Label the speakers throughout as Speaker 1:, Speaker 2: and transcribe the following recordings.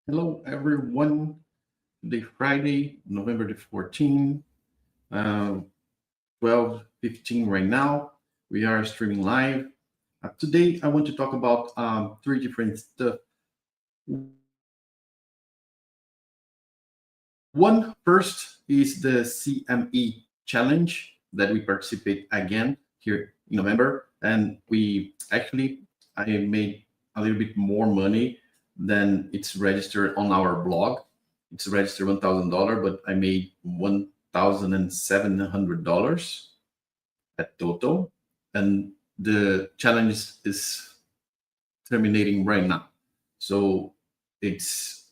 Speaker 1: Hello, everyone. Today, Friday, November the 14th, uh, 12:15 right now. We are streaming live. Today, I want to talk about three different stuff. One first is the CME challenge that we participate again here in November, and I made a little bit more money than it's registered on our blog. It's registered $1,000, but I made $1,700 at total, and the challenge is terminating right now. So it's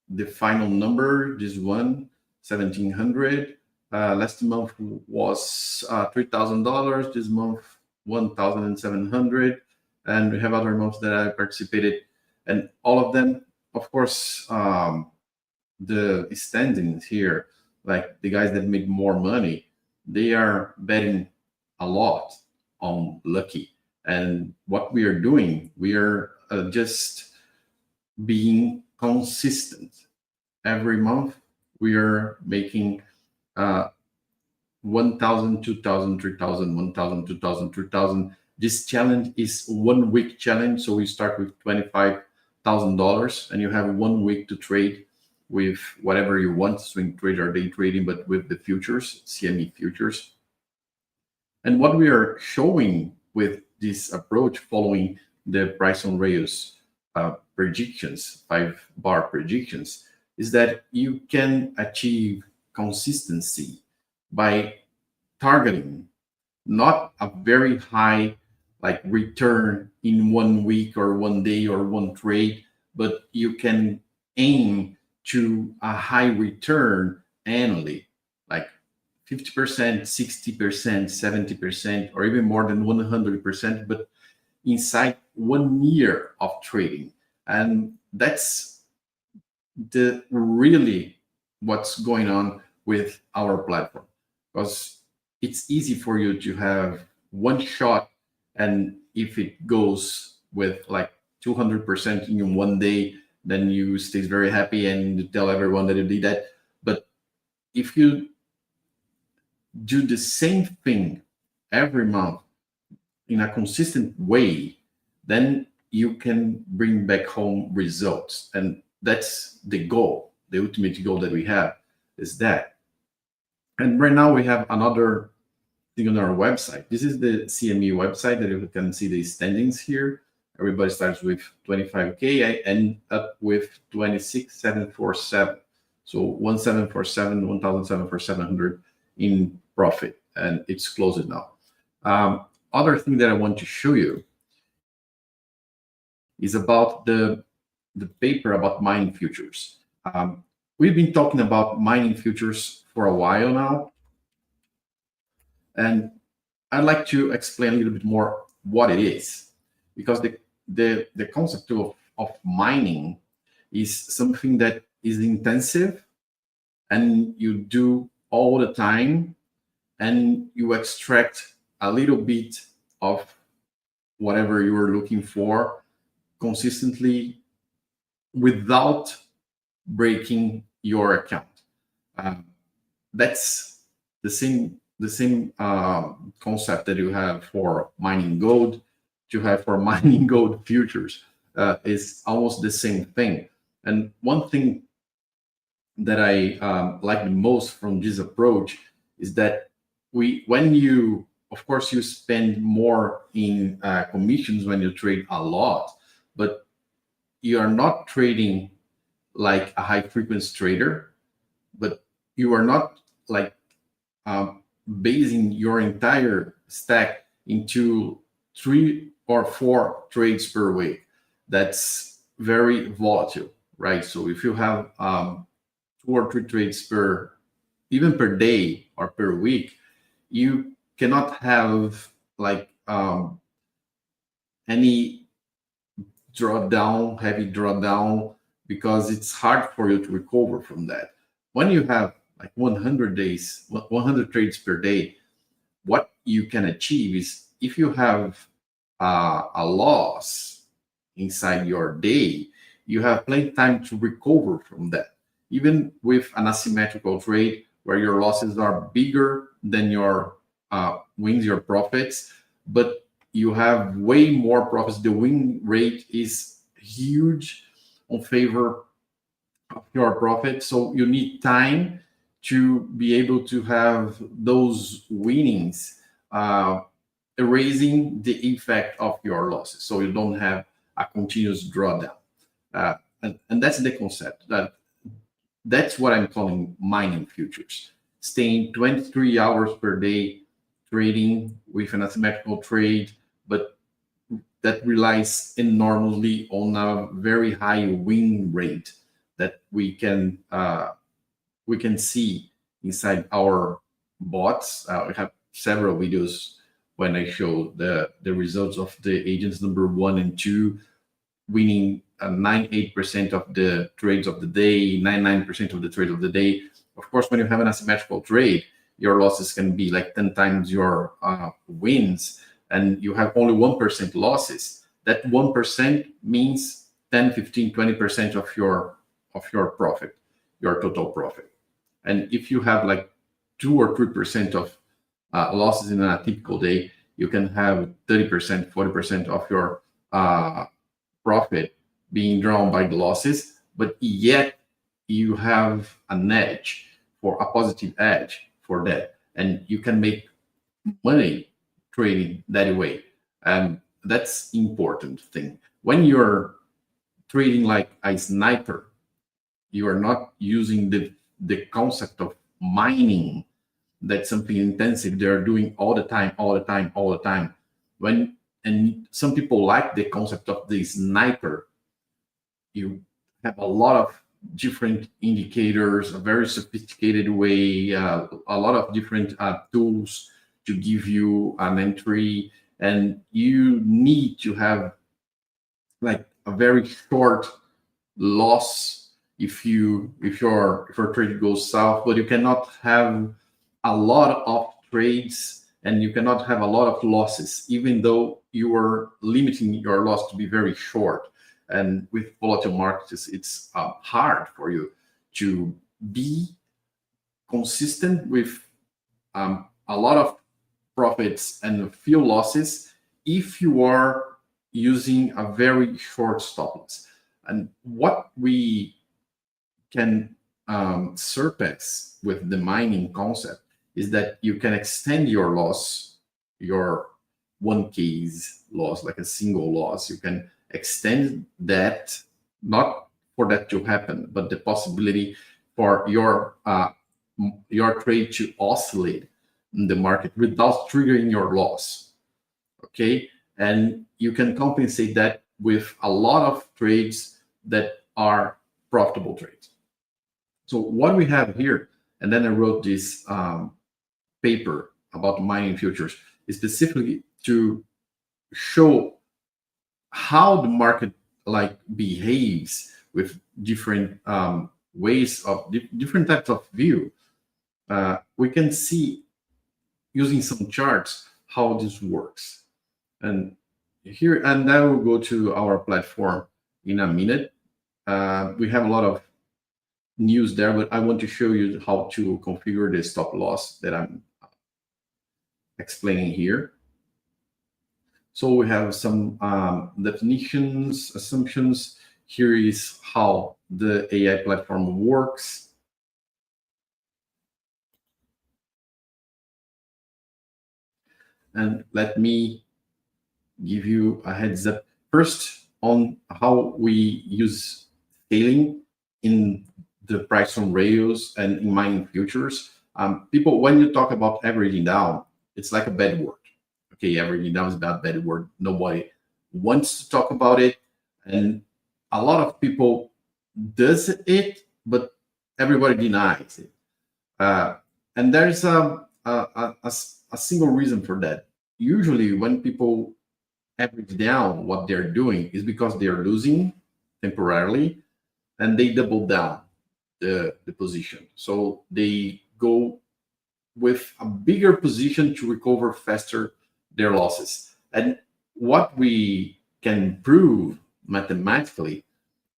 Speaker 1: the final number, this one, 1,700. Last month was $3,000. This month, 1,700. And we have other months that I participated, and all of them, of course, the standings here, like the guys that make more money, they are betting a lot on lucky. And what we are doing, we are just being consistent. Every month, we are making 1,000, 2,000, 3,000, 1,000, 2,000, 3,000. This challenge is 1 week challenge. So we start with $25,000 and you have 1 week to trade with whatever you want, swing trade or day trading, but with the futures, CME futures. And what we are showing with this approach, following the price on rails predictions, 5-bar predictions, is that you can achieve consistency by targeting not a very high like return in 1 week or 1 day or one trade, but you can aim to a high return annually, like 50%, 60%, 70%, or even more than 100%, but inside 1 year of trading. And that's the really what's going on with our platform, because it's easy for you to have one shot, and if it goes with like 200% in one day, then you stay very happy and you tell everyone that you did that. But if you do the same thing every month in a consistent way, then you can bring back home results. And that's the goal. The ultimate goal that we have is that. And right now we have another thing on our website. This is the CME website that you can see the standings here. Everybody starts with 25K. I end up with 26,747. So 1,747, 1,747 in profit, and it's closed now. Other thing that I want to show you is about the paper about mining futures. We've been talking about mining futures for a while now, and I'd like to explain a little bit more what it is, because the concept of mining is something that is intensive and you do all the time, and you extract a little bit of whatever you are looking for consistently without breaking your account. That's the same concept that you have for mining gold, you have for mining gold futures. Is almost the same thing. And one thing that I like the most from this approach is that when you, of course, you spend more in commissions when you trade a lot, but you are not trading like a high frequency trader, but you are not like basing your entire stack into 3 or 4 trades per week. That's very volatile, right? So if you have 2 or 3 trades even per day or per week, you cannot have like any heavy drawdown, because it's hard for you to recover from that. When you have like 100 days, 100 trades per day, what you can achieve is, if you have a loss inside your day, you have plenty of time to recover from that. Even with an asymmetrical trade where your losses are bigger than your wins, your profits, but you have way more profits. The win rate is huge on favor of your profit. So you need time to be able to have those winnings erasing the effect of your losses. So you don't have a continuous drawdown. And that's the concept. That's what I'm calling mining futures. Staying 23 hours per day trading with an asymmetrical trade, but that relies enormously on a very high win rate that we can see inside our bots. I have several videos when I show the results of the agents number 1 and 2 winning 98% of the trades of the day, 99% of the trades of the day. Of course, when you have an asymmetrical trade, your losses can be like 10 times your wins, and you have only 1% losses. That 1% means 10, 15, 20% of your profit, your total profit. And if you have like 2 or 3% of losses in a typical day, you can have 30%, 40% of your profit being drawn by the losses, but yet you have an edge, for a positive edge for that, and you can make money trading that way. And that's important thing. When you're trading like a sniper, you are not using the concept of mining. That's something intensive they're doing all the time. And some people like the concept of the sniper. You have a lot of different indicators, a very sophisticated way, a lot of different tools to give you an entry, and you need to have like a very short loss if your trade goes south, but you cannot have a lot of trades and you cannot have a lot of losses, even though you are limiting your loss to be very short. And with volatile markets, it's hard for you to be consistent with a lot of profits and a few losses if you are using a very short stop loss. And what we can surpass with the mining concept is that you can extend your loss, your one case loss, like a single loss. You can extend that, not for that to happen, but the possibility for your trade to oscillate in the market without triggering your loss. Okay, and you can compensate that with a lot of trades that are profitable trades. So what we have here, and then I wrote this paper about mining futures, is specifically to show how the market like behaves with different ways of different types of view. We can see using some charts how this works. And here, and I will go to our platform in a minute. We have a lot of news there, but I want to show you how to configure the stop loss that I'm explaining here. So we have some definitions, assumptions. Here is how the AI platform works. And let me give you a heads up first on how we use scaling in the price on rails and in mining futures. People, when you talk about averaging down, it's like a bad word. Okay, averaging down is about bad word. Nobody wants to talk about it, and a lot of people does it, but everybody denies it. And there's a single reason for that. Usually, when people average down, what they're doing is because they're losing temporarily, and they double down the position. So they go with a bigger position to recover faster their losses. And what we can prove mathematically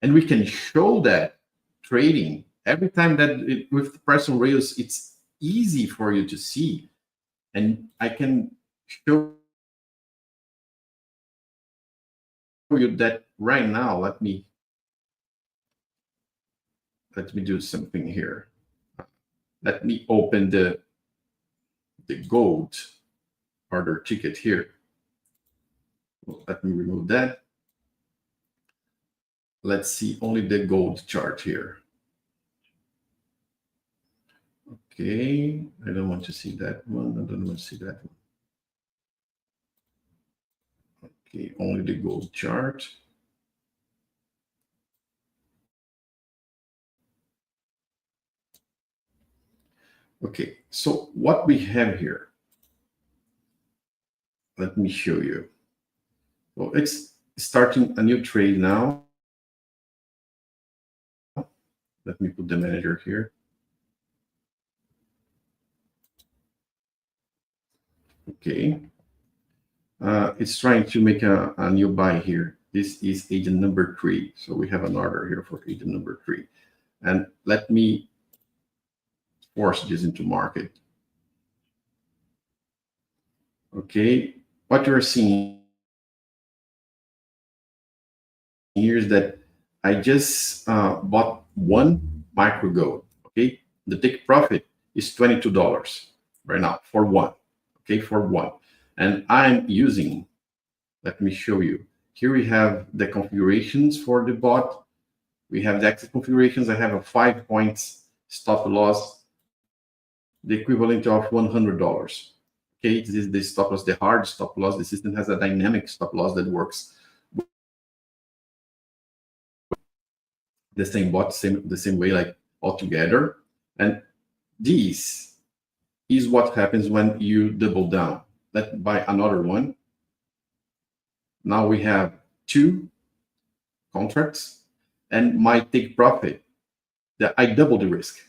Speaker 1: And we can show that trading every time that with the price on rails, it's easy for you to see. And I can show you that right now. Let me do something here. Let me open the gold order ticket here. Let me remove that. Let's see only the gold chart here. Okay, I don't want to see that one. I don't want to see that one. Okay, only the gold chart. Okay, so what we have here, let me show you. Well, it's starting a new trade now. Let me put the manager here. Okay. It's trying to make a new buy here. This is agent number 3. So we have an order here for agent number 3. And let me force this into market. Okay. What you're seeing here is that I just bought one micro gold. Okay. The take profit is $22 right now for one. Okay. For one. And I'm using, let me show you. Here we have the configurations for the bot. We have the exit configurations. I have a 5 points stop loss, the equivalent of $100. Okay, this is the stop loss, the hard stop loss. The system has a dynamic stop loss that works the same bot, the same way, like all together. And this is what happens when you double down. Let's buy another one. Now we have 2 contracts, and my take profit, that I double the risk.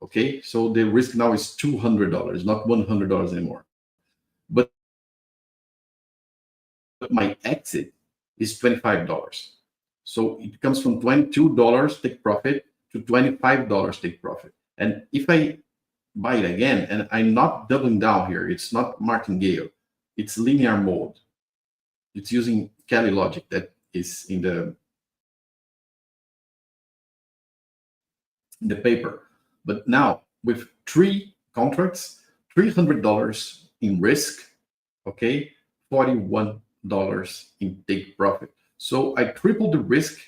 Speaker 1: Okay, so the risk now is $200, not $100 anymore. But my exit is $25. So it comes from $22 take profit to $25 take profit. And if I buy it again, and I'm not doubling down here, it's not martingale, it's linear mode. It's using Kelly logic that is in the paper. But now with 3 contracts, $300 in risk, okay, $41 in take profit. So I tripled the risk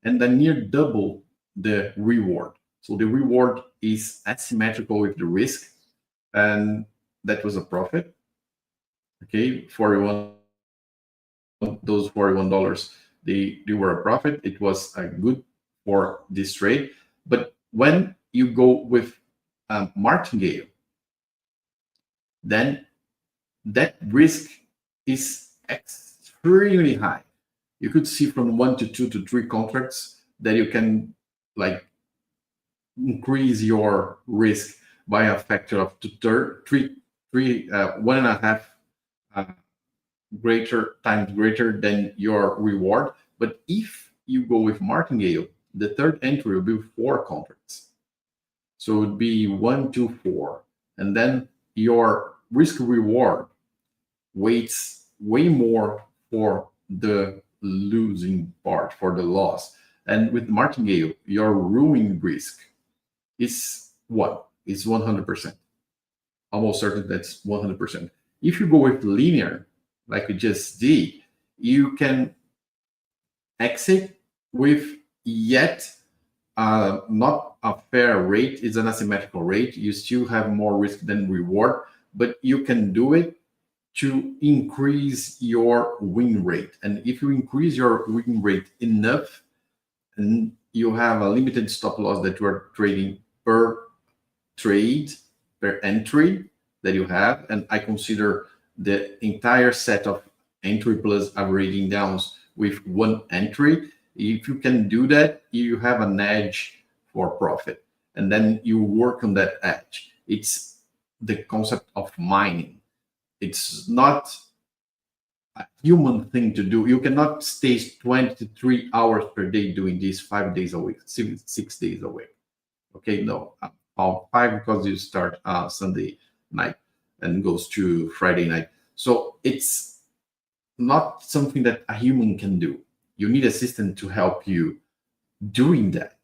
Speaker 1: and I near double the reward. So the reward is asymmetrical with the risk, and that was a profit. Okay, 41. Those $41, they were a profit. It was good for this trade. But when you go with martingale, then that risk is extremely high. You could see from 1 to 2 to 3 contracts that you can like increase your risk by a factor of 1.5 greater than your reward. But if you go with martingale, the third entry will be 4 contracts. So it would be 1, 2, 4. And then your risk reward weights way more for the losing part, for the loss. And with martingale, your ruin risk is what? It's 100%. Almost certain that's 100%. If you go with linear, like we just did, you can exit with yet not a fair rate. It's an asymmetrical rate. You still have more risk than reward, but you can do it to increase your win rate. And if you increase your win rate enough, and you have a limited stop loss that you are trading per trade, per entry that you have, and I consider the entire set of entry plus averaging downs with 1 entry. If you can do that, you have an edge for profit, and then you work on that edge. It's the concept of mining. It's not human thing to do. You cannot stay 23 hours per day doing this 5 days a week, 6 days a week. Okay, no, 5 because you start Sunday night and goes to Friday night. So it's not something that a human can do. You need assistant to help you doing that.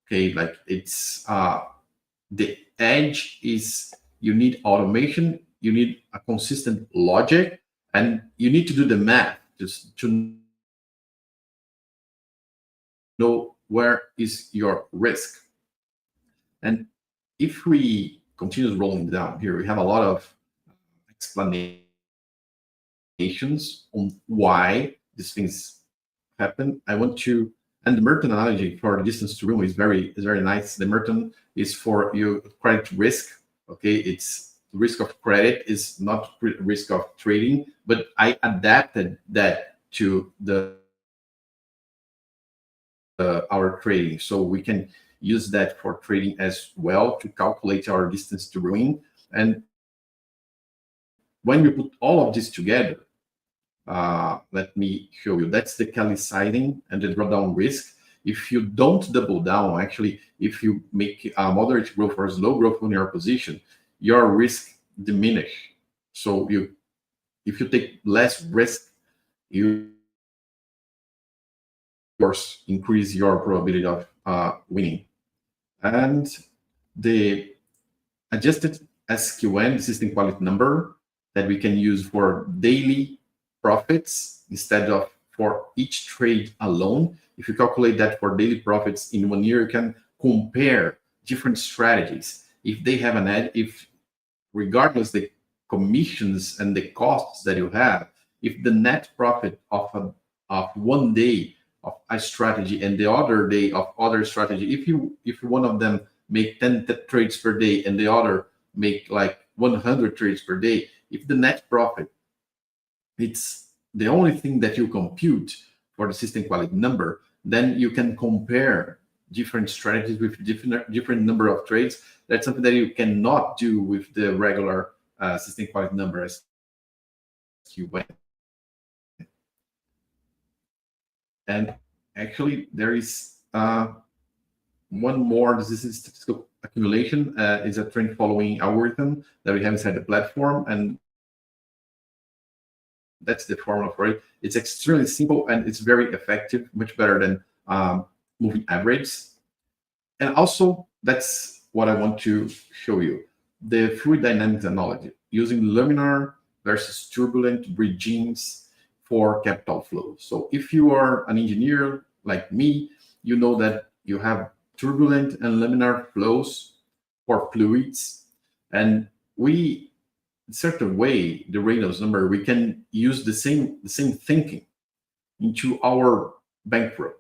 Speaker 1: Okay, like it's the edge is you need automation, you need a consistent logic, and you need to do the math just to know where is your risk. And if we continue rolling down here, we have a lot of explanations on why these things happen. I want to, and the Merton analogy for the distance to room is very nice. The Merton is for your credit risk. Okay, it's risk of credit is not risk of trading, but I adapted that to the our trading, so we can use that for trading as well to calculate our distance to ruin. And when we put all of this together, let me show you. That's the Kelly siding and the drawdown risk. If you don't double down, actually, if you make a moderate growth or slow growth on your position, your risk diminish. So if you take less risk, you of course increase your probability of winning. And the adjusted SQN, the system quality number, that we can use for daily profits instead of for each trade alone. If you calculate that for daily profits in 1 year, you can compare different strategies. If they have an edge, if regardless the commissions and the costs that you have, if the net profit of 1 day of a strategy and the other day of other strategy, if one of them make 10 trades per day and the other make like 100 trades per day, if the net profit, it's the only thing that you compute for the system quality number, then you can compare different strategies with different number of trades. That's something that you cannot do with the regular system quality number as SQN. And actually, there is one more. This is statistical accumulation. Is a trend following algorithm that we have inside the platform, and that's the formula for it. It's extremely simple and it's very effective, much better than moving average. And also, that's what I want to show you: the fluid dynamics analogy using laminar versus turbulent regimes for capital flow. So if you are an engineer like me, you know that you have turbulent and laminar flows for fluids, and we, in a certain way, the Reynolds number, we can use the same thinking into our bankroll,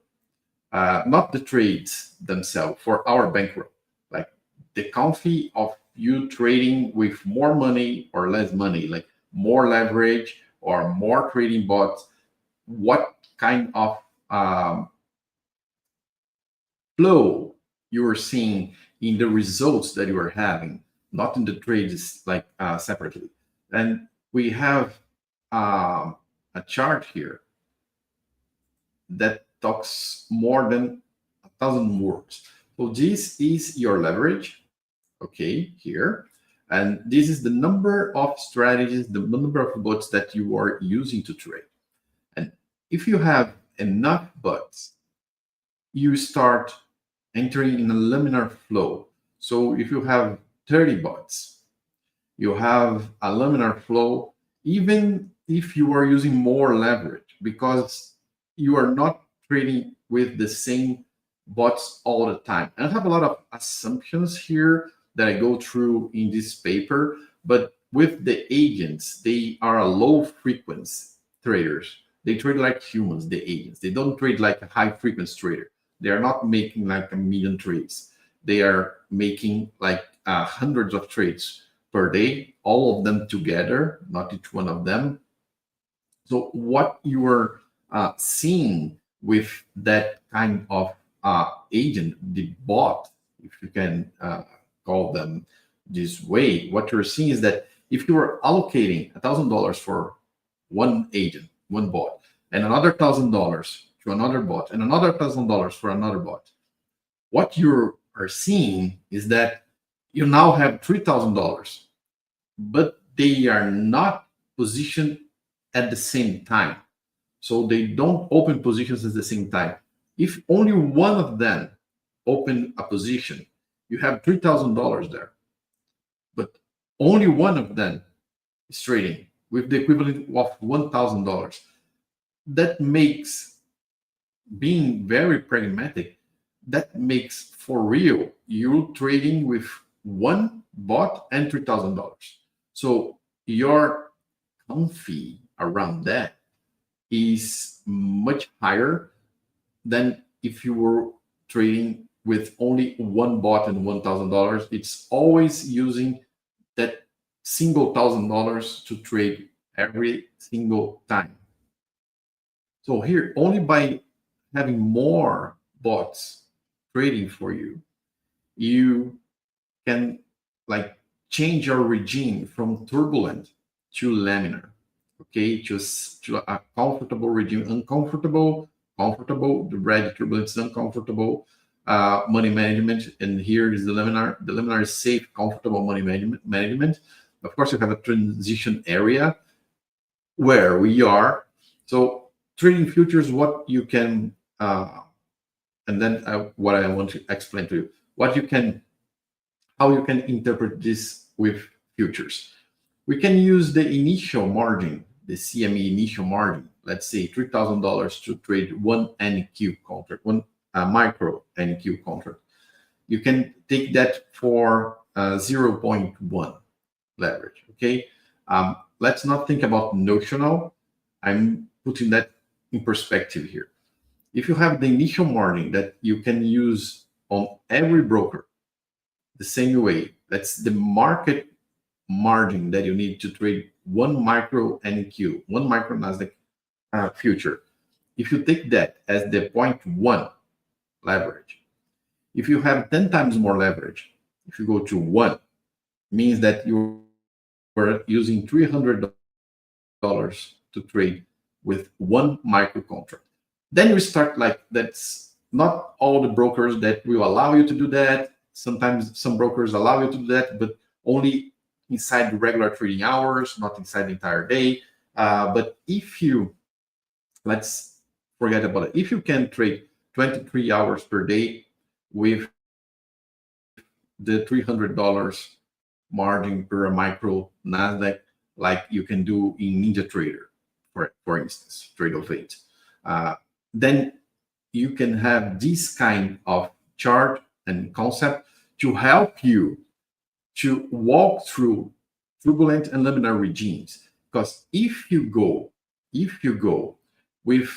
Speaker 1: not the trades themselves, for our bankroll, like the conflict of you trading with more money or less money, like more leverage or more trading bots. What kind of flow you are seeing in the results that you are having, not in the trades like separately. And we have a chart here that talks more than 1,000 words. So this is your leverage, okay, here. And this is the number of strategies, the number of bots that you are using to trade. And if you have enough bots, you start entering in a laminar flow. So if you have 30 bots, you have a laminar flow, even if you are using more leverage, because you are not trading with the same bots all the time. And I have a lot of assumptions here that I go through in this paper, but with the agents, they are a low frequency traders. They trade like humans, the agents. They don't trade like a high frequency trader. They are not making like 1,000,000 trades. They are making like hundreds of trades per day, all of them together, not each one of them. So what you are seeing with that kind of agent, the bot, if you can call them this way, what you're seeing is that if you are allocating $1,000 for one agent, one bot, and another $1,000 to another bot, and another $1,000 for another bot. What you are seeing is that you now have $3,000, but they are not positioned at the same time. So they don't open positions at the same time. If only one of them open a position, you have $3,000 there. But only one of them is trading with the equivalent of $1,000. That makes, being very pragmatic, that makes for real you trading with one bot and $3,000. So your fee around that is much higher than if you were trading with only one bot and $1,000. It's always using that single $1,000 to trade every single time. So here, only by having more bots trading for you, you can like change your regime from turbulent to laminar, okay, to a comfortable regime. Uncomfortable, comfortable, the red turbulence is uncomfortable, money management, and here is the laminar. The laminar is safe, comfortable money management. Of course, you have a transition area where we are. So trading futures, what you can, and then what I want to explain to you, how you can interpret this with futures. We can use the initial margin, the CME initial margin, let's say $3,000 to trade one NQ contract, one micro NQ contract. You can take that for 0.1 leverage, okay? Let's not think about notional. I'm putting that in perspective here. If you have the initial margin that you can use on every broker the same way, that's the market margin that you need to trade one micro NQ, one micro Nasdaq future. If you take that as the 0.1 leverage, if you have 10 times more leverage, if you go to 1, means that you are using $300 to trade with one micro contract. Then you start like, that's not all the brokers that will allow you to do that. Sometimes some brokers allow you to do that, but only inside the regular trading hours, not inside the entire day. But if you, let's forget about it. If you can trade 23 hours per day with the $300 margin per micro Nasdaq, like you can do in NinjaTrader, for instance, trade of 8, then you can have this kind of chart and concept to help you to walk through turbulent and laminar regimes. Because if you go with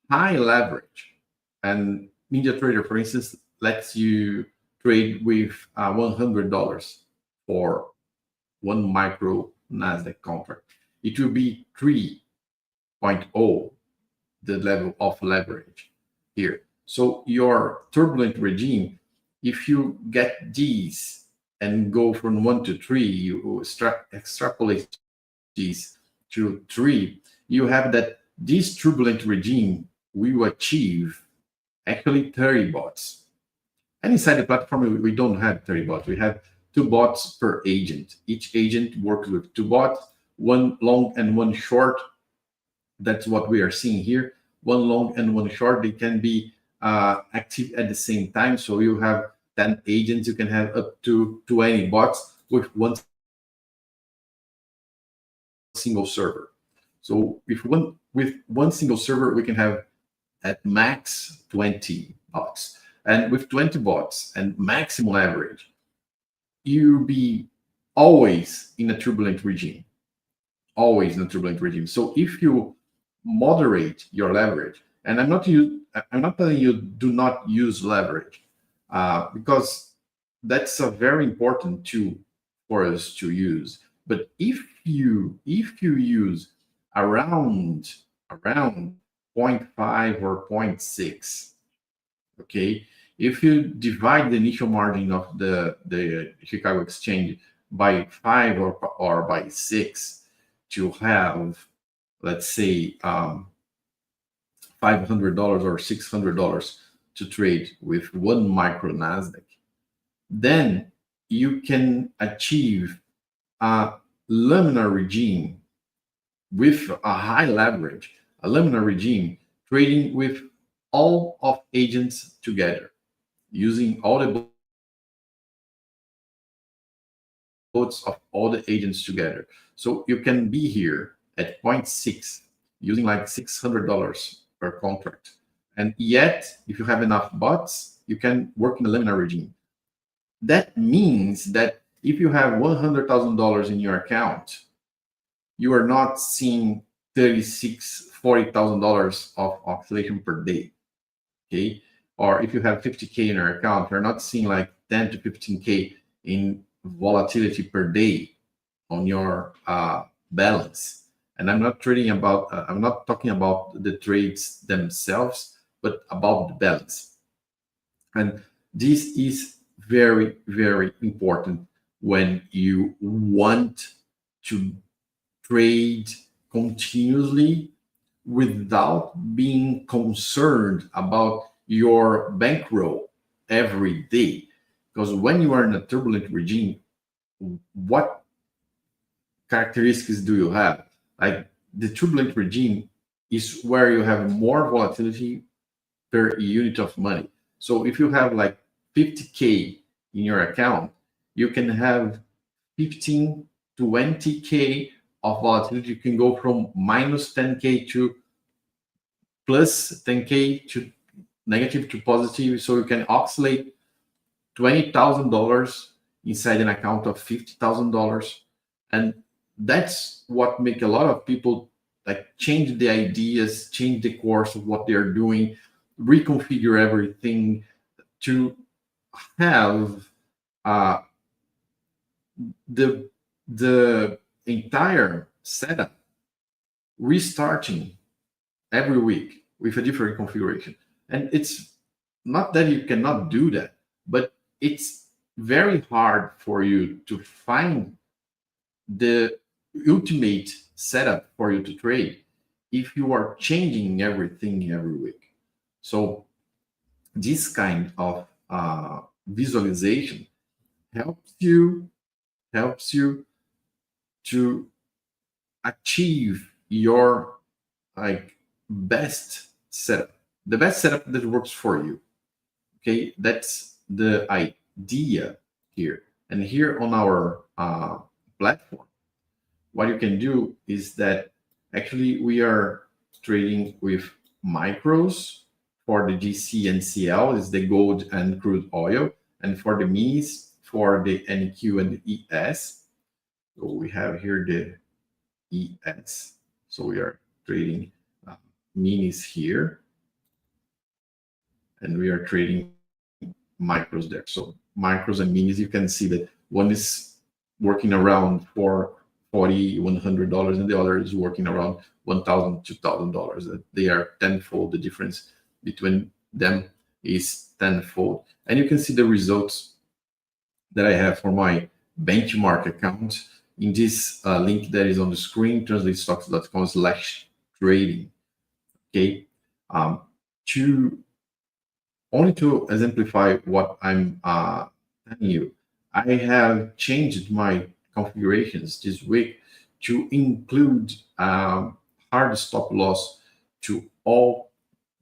Speaker 1: high leverage, and NinjaTrader, for instance, lets you trade with $100 for one micro Nasdaq contract, it will be 3.0 the level of leverage here. So your turbulent regime, if you get these and go from 1 to 3, you extrapolate these to 3, you have that this turbulent regime will achieve actually 30 bots. And inside the platform, we don't have 30 bots. We have 2 bots per agent. Each agent works with 2 bots, one long and one short. That's what we are seeing here. One long and one short. They can be active at the same time. So you have 10 agents. You can have up to 20 bots with one single server. So with one single server, we can have at max 20 bots. And with 20 bots and maximum average, you'll be always in a turbulent regime. Always in a turbulent regime. So if you moderate your leverage, and I'm not telling you do not use leverage, because that's a very important tool for us to use. But if you use around 0.5 or 0.6, okay, if you divide the initial margin of the Chicago Exchange by 5 or by 6 to have let's say $500 or $600 to trade with one micro Nasdaq, then you can achieve a laminar regime with a high leverage, a laminar regime trading with all of agents together, using all the votes of all the agents together. So you can be here at 0.6 using like $600 per contract. And yet, if you have enough bots, you can work in a laminar regime. That means that if you have $100,000 in your account, you are not seeing $40,000 of oscillation per day. Okay. Or if you have 50K in your account, you're not seeing like 10 to 15K in volatility per day on your balance. And I'm not trading about, I'm not talking about the trades themselves, but about the balance. And this is very, very important when you want to trade continuously without being concerned about your bankroll every day. Because when you are in a turbulent regime, what characteristics do you have? Like the turbulent regime is where you have more volatility per unit of money. So if you have like 50K in your account, you can have 15, 20K of volatility. You can go from minus 10K to plus 10K to negative to positive. So you can oscillate $20,000 inside an account of $50,000. And that's what make a lot of people like change the ideas, change the course of what they're doing, reconfigure everything to have the entire setup restarting every week with a different configuration. And it's not that you cannot do that, but it's very hard for you to find the ultimate setup for you to trade if you are changing everything every week. So this kind of visualization helps you to achieve your like best setup, the best setup that works for you. Okay, that's the idea here. And here on our platform, what you can do is that actually we are trading with micros. For the GC and CL is the gold and crude oil, and for the minis, for the NQ and the ES. So we have here the ES. So we are trading minis here, and we are trading micros there. So micros and minis, you can see that one is working around for $40, $100, and the other is working around $1,000, $2,000. They are tenfold. The difference between them is tenfold. And you can see the results that I have for my benchmark account in this link that is on the screen, translatestocks.com/trading. Okay. Only to exemplify what I'm telling you, I have changed my configurations this week to include hard stop loss to all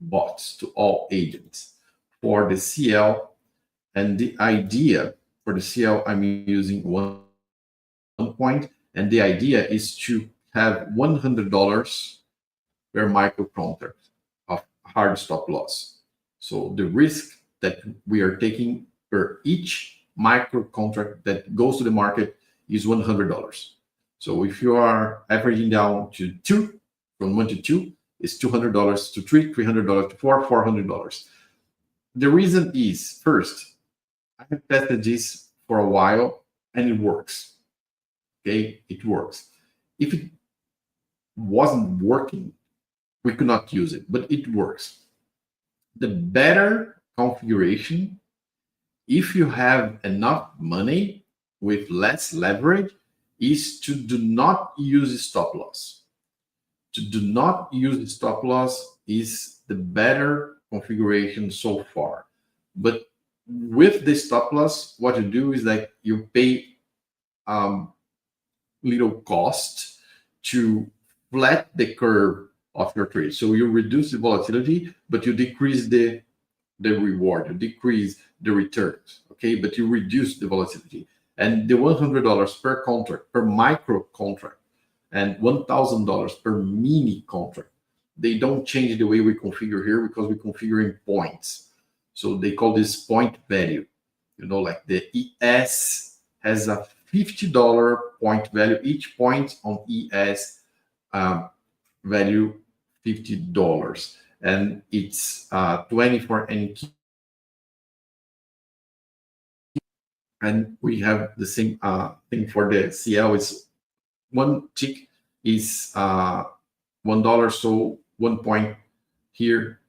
Speaker 1: bots, to all agents for the CL. And the idea for the CL, I'm using one point, and the idea is to have $100 per micro contract of hard stop loss. So the risk that we are taking per each micro contract that goes to the market is $100. So if you are averaging down to 2, from 1 to 2, it's $200 to 3, $300 to 4, $400. The reason is, first, I have tested this for a while and it works. Okay, it works. If it wasn't working, we could not use it, but it works. The better configuration, if you have enough money with less leverage, is to do not use stop loss. to do not use the stop loss is the better configuration so far. But with the stop loss, what you do is that you pay little cost to flat the curve of your trade. So you reduce the volatility, but you decrease the reward, you decrease the returns, okay? But you reduce the volatility. And the $100 per contract, per micro contract, and $1,000 per mini contract, they don't change the way we configure here because we configure in points. So they call this point value. You know, like the ES has a $50 point value. Each point on ES value $50, and it's 20 for NQ. And we have the same thing for the CL. It's one tick is $1, so 1 point here.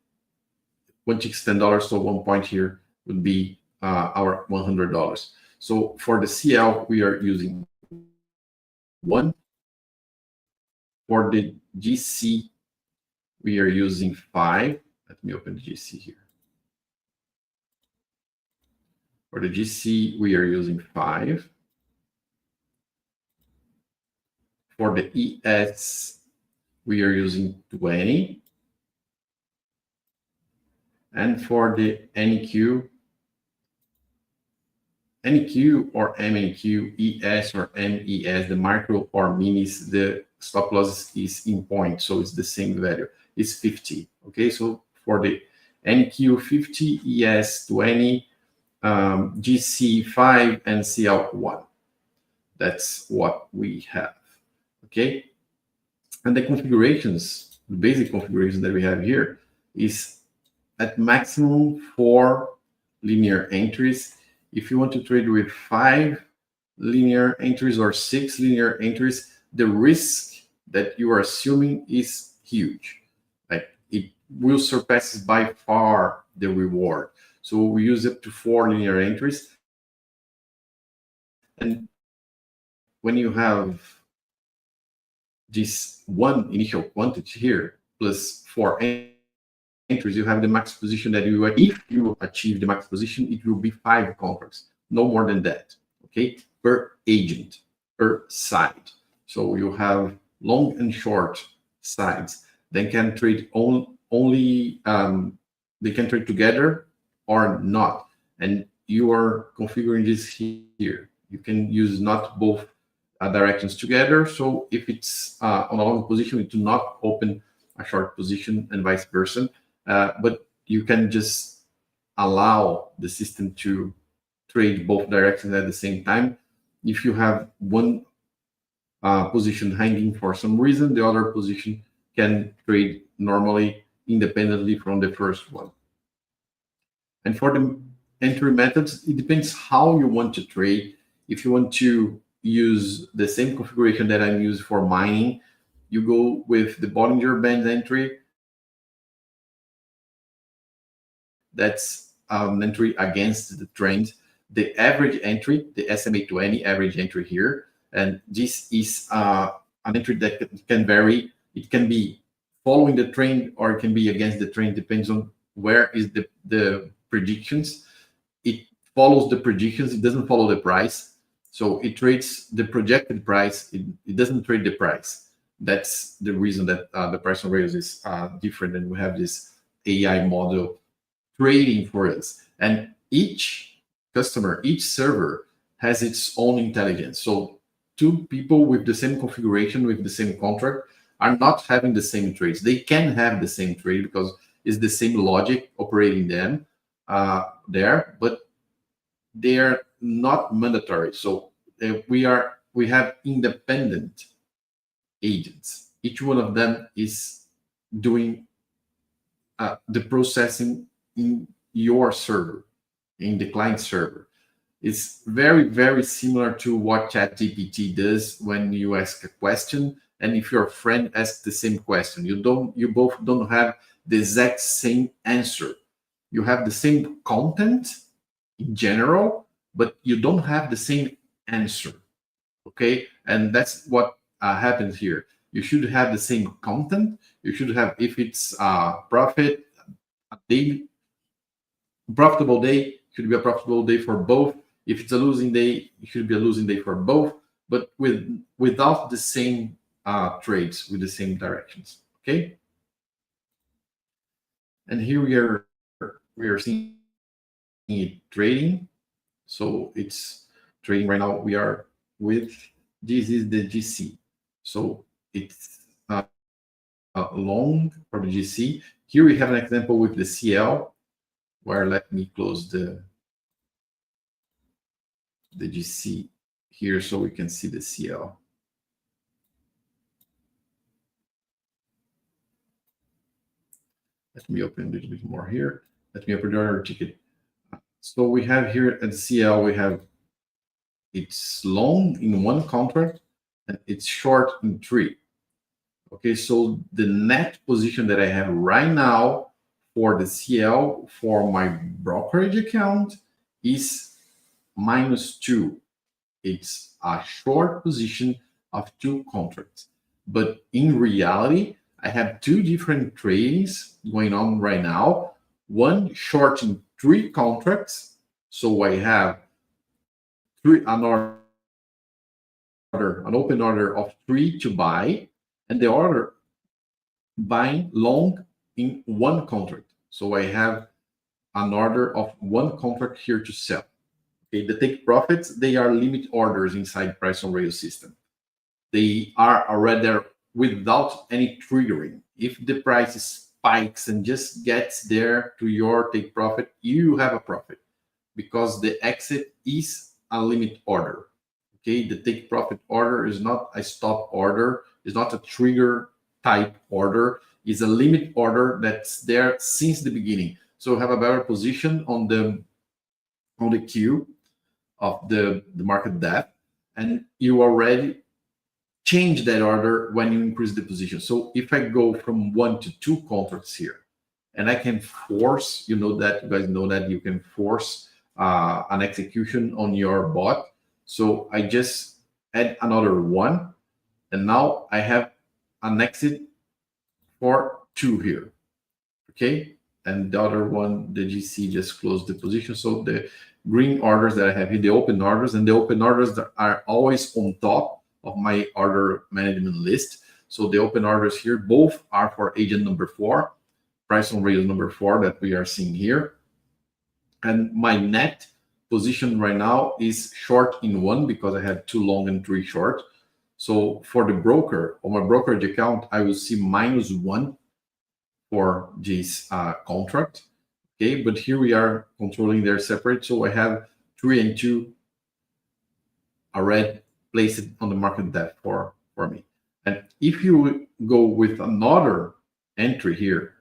Speaker 1: One tick is $10, so 1 point here would be our $100. So for the CL, we are using 1. For the GC, we are using 5. Let me open the GC here. For the GC, we are using 5. For the ES, we are using 20. And for the NQ or MNQ, ES or MES, the micro or minis, the stop loss is in point, so it's the same value. It's 50. Okay, so for the NQ 50, ES 20, GC 5, and CL 1. That's what we have. Okay, and the configurations, the basic configuration that we have here is at maximum 4 linear entries. If you want to trade with 5 linear entries or 6 linear entries, the risk that you are assuming is huge. Like it will surpass by far the reward. So we use up to 4 linear entries. And when you have this one initial quantity here plus 4 entries, you have the max position that you, if you achieve the max position, it will be 5 contracts, no more than that, okay, per agent, per side. So you have long and short sides. They can trade only they can trade together or not. And you are configuring this here. You can use not both directions together. So if it's on a long position, it will not open a short position and vice versa. But you can just allow the system to trade both directions at the same time. If you have one position hanging for some reason, the other position can trade normally independently from the first one. And for the entry methods, it depends how you want to trade. If you want to use the same configuration that I'm using for mining, you go with the Bollinger Band entry. That's an entry against the trend. The average entry, the SMA 20 average entry here, and this is an entry that can vary. It can be following the trend or it can be against the trend, depends on where is the predictions. It follows the predictions, it doesn't follow the price. So it trades the projected price, it doesn't trade the price. That's the reason that the price on rails is different, and we have this AI model trading for us. And each customer, each server has its own intelligence. So 2 people with the same configuration, with the same contract, are not having the same trades. They can have the same trade because it's the same logic operating them there, but they are not mandatory. So we have independent agents. Each one of them is doing the processing in your server, in the client server. It's very, very similar to what ChatGPT does when you ask a question, and if your friend asks the same question, you both don't have the exact same answer. You have the same content in general, but you don't have the same answer. Okay, and that's what happens here. you should have the same content. You should have, if it's profit, a day, profitable day should be a profitable day for both. If it's a losing day, it should be a losing day for both, but without the same trades with the same directions. Okay. And here we are seeing it trading. So it's trading right now. We are with, this is the GC. So it's long for the GC. Here we have an example with the CL, where let me close the GC here so we can see the CL. Let me open a little bit more here. Let me open the other ticket. So we have here at CL, we have, it's long in one contract and it's short in three. Okay, so the net position that I have right now for the CL for my brokerage account is -2. It's a short position of 2 contracts. But in reality, I have 2 different trades going on right now. One short in 3 contracts. So I have an open order of 3 to buy, and the order buying long in 1 contract. So I have an order of 1 contract here to sell. Okay, the take profits, they are limit orders inside price on rail system. They are already there without any triggering. If the price spikes and just gets there to your take profit, you have a profit because the exit is a limit order. Okay, the take profit order is not a stop order, is not a trigger type order, is a limit order that's there since the beginning. So have a better position on the queue of the market depth, and you already change that order when you increase the position. So if I go from 1 to 2 contracts here, and I can force, you know that, you guys know that you can force an execution on your bot. So I just add another 1, and now I have an exit for 2 here. Okay, and the other one, the GC just closed the position. So the green orders that I have here, the open orders, and the open orders that are always on top of my order management list. So the open orders here, both are for agent number 4, price on rails number 4 that we are seeing here. And my net position right now is short in 1 because I have 2 long and 3 short. So for the broker, on my brokerage account, I will see -1 for this contract. Okay, but here we are controlling their separate. So I have 3 and 2 already placed on the market depth for me. And if you go with another entry here,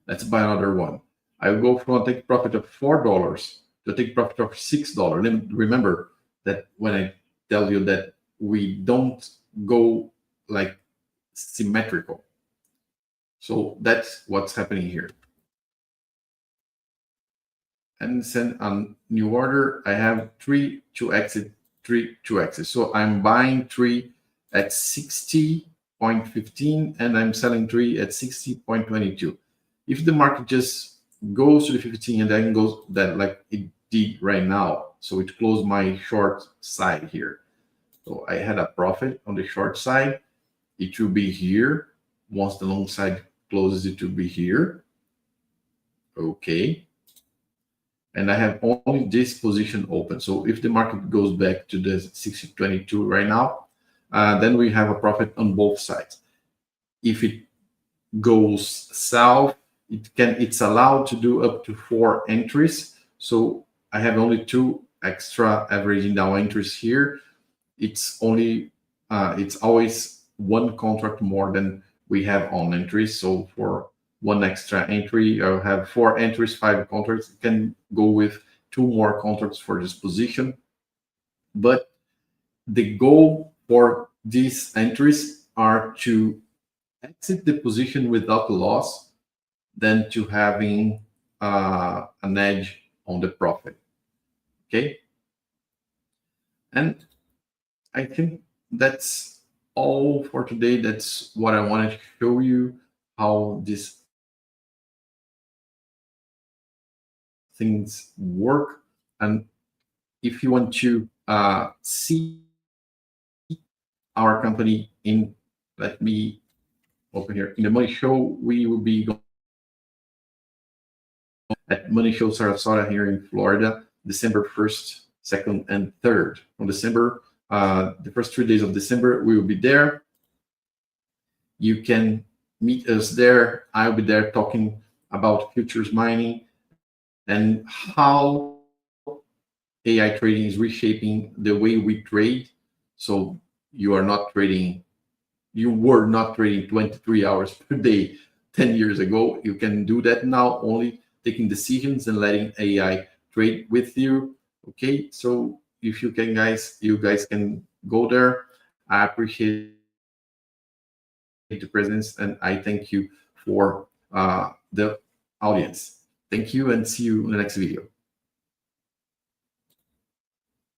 Speaker 1: let's buy another one. I will go from a take profit of $4 to a take profit of $6. And remember that when I tell you that we don't go like symmetrical. So that's what's happening here. And send a new order. I have 3 to exit, 3 to exit. So I'm buying 3 at 60.15 and I'm selling 3 at 60.22. If the market just goes to the 15 and then goes that like it did right now, so it closed my short side here. So I had a profit on the short side. It will be here. Once the long side closes, it will be here. Okay. And I have only this position open. So if the market goes back to the 60.22 right now, then we have a profit on both sides. If it goes south, it's allowed to do up to 4 entries. So I have only 2 extra averaging down entries here. It's only it's always 1 contract more than we have on entries. So for 1 extra entry, I'll have 4 entries, 5 contracts. You can go with 2 more contracts for this position. But the goal for these entries are to exit the position without loss than to having an edge on the profit. Okay. And I think that's all for today. That's what I wanted to show you, how these things work. And if you want to see our company in, let me open here, in the Money Show, we will be going at Money Show Sarasota here in Florida, December 1st, 2nd, and 3rd. From December, the first 3 days of December, we will be there. You can meet us there. I'll be there talking about futures mining and how AI trading is reshaping the way we trade. So you are not trading, you were not trading 23 hours per day 10 years ago. You can do that now, only taking decisions and letting AI trade with you. Okay, so if you can, guys, you guys can go there. I appreciate the presence, and I thank you for the audience. Thank you, and see you in the next video.